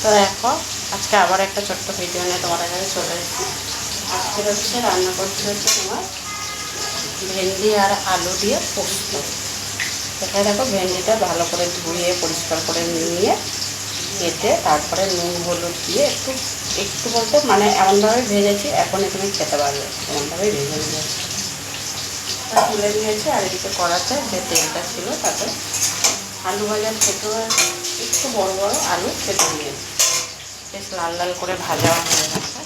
তো দেখো আজকে আবার একটা ছোট্ট ভিডিও নিয়ে তোমাদের কাছে চলে এসেছি। আজকের হচ্ছে রান্না করতে হচ্ছে তোমার ভেন্ডি আর আলু দিয়ে পোস্ত। এখানে দেখো ভেন্ডিটা ভালো করে ধুয়ে পরিষ্কার করে নিয়ে কেটে তারপরে নুন হলুদ দিয়ে একটু একটু বলতে মানে এমনভাবে ভেজেছি, এখন তুমি খেতে পারবে এমনভাবেই ভেজে নিয়েছি। তুলে নিয়েছি আর এদিকে কড়াতে যে তেলটা ছিল তাতে আলু ভাজার ছোটো একটু বড় বড় আলু কেটে নিয়েছি, বেশ লাল লাল করে ভাজা হয়ে গেছে।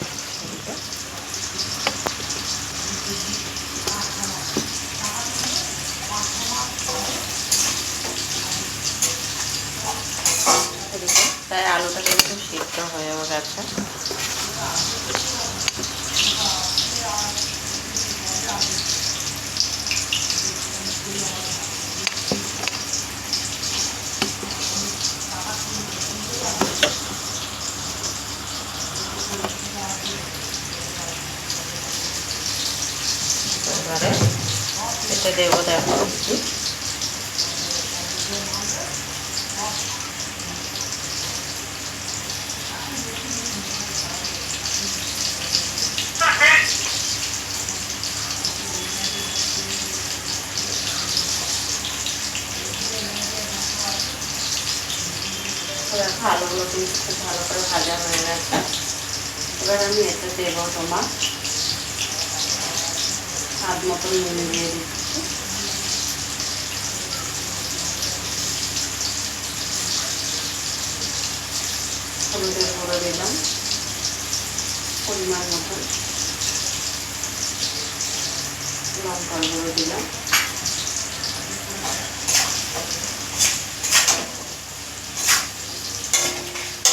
তাই আলুটা কিন্তু সিদ্ধ হয়েও গেছে। এবারে এটা দেবো দেখো দেখো আলুগুলো কিন্তু খুব ভালো করে ভাজা হয়ে গেছে। এবার আমি এতে দেবো তোমার স্বাদ মতো নুন দিয়ে দিচ্ছি, হলুদের গুঁড়ো দিলাম পরিমাণ মতন, লঙ্কার গুঁড়ো দিলাম,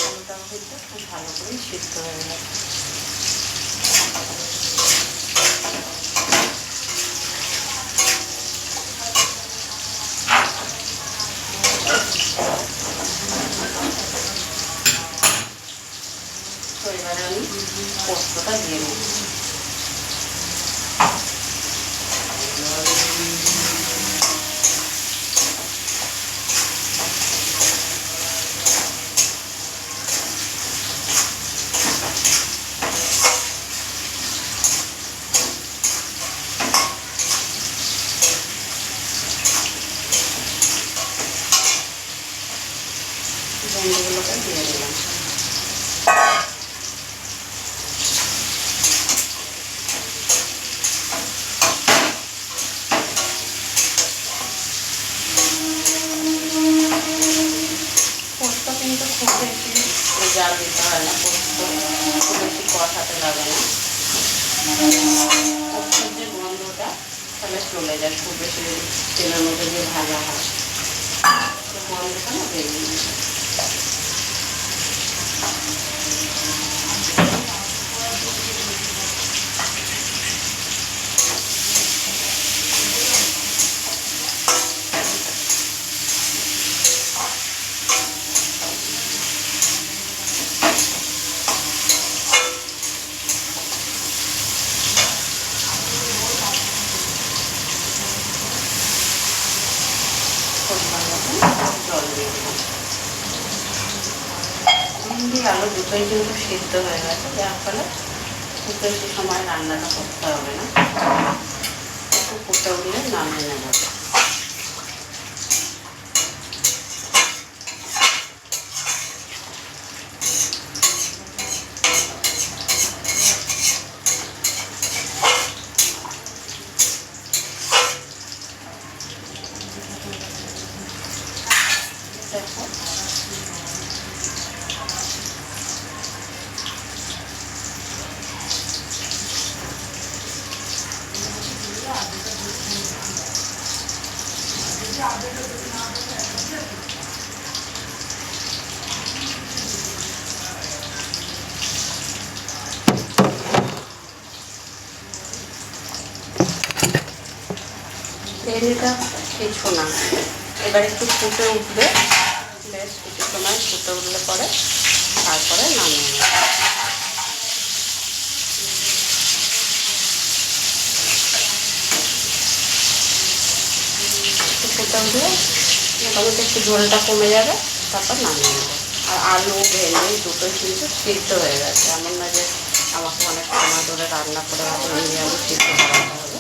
আলুটাও কিন্তু খুব ভালো করে সিদ্ধ হয়ে গেছে। তো এবারে আমি পোস্তটা দিয়ে দিচ্ছি। ভেন্ডিগুলোকে দিয়ে দিলাম। পোস্ত কিন্তু খুব বেশি জাল দিতে হয় না, পোস্ত খুব বেশি কষাতে লাগে না, পোস্তর যে গন্ধটা তাহলে চলে যায়, খুব বেশি তেলের মধ্যে দিয়ে ভাজা হয় গন্ধটা না বেরিয়ে যায়। জল দিয়ে দিলাম। ভেন্ডি আলু দুটোই কিন্তু সিদ্ধ হয়ে গেছে, যার ফলে খুব বেশি সময় রান্নাটা করতে হবে না, একটু ফুটে উঠলে নামিয়ে নেওয়া যাবে। দেখো ভেন্ডিটা কিছু না, এবার একটু ফুটে উঠবে, বেশ কিছু সময় ফুটে উঠলে পরে তারপরে নামিয়ে নেব। একটু ফুটে উঠলে মোটামুটি একটু ঝোলটা কমে যাবে, তারপর নামিয়ে নেব। আর আলু ভেন্ডি দুটোই কিন্তু সিদ্ধ হয়ে গেছে, এমন না যে আমাকে অনেক সময় ধরে রান্না করে ভেন্ডি আলু সিদ্ধ করাতে হবে।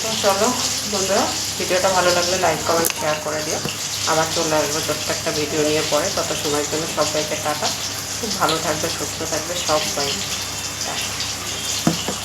তো চলো বন্ধুরা, ভিডিওটা ভালো লাগলে লাইক কমেন্ট শেয়ার করে দিও। আবার চলে আসবো ছোট্ট একটা ভিডিও নিয়ে পরে। তত সময়ের জন্য সবাইকে টাটা। খুব ভালো থাকবে, সুস্থ থাকবে সবাই।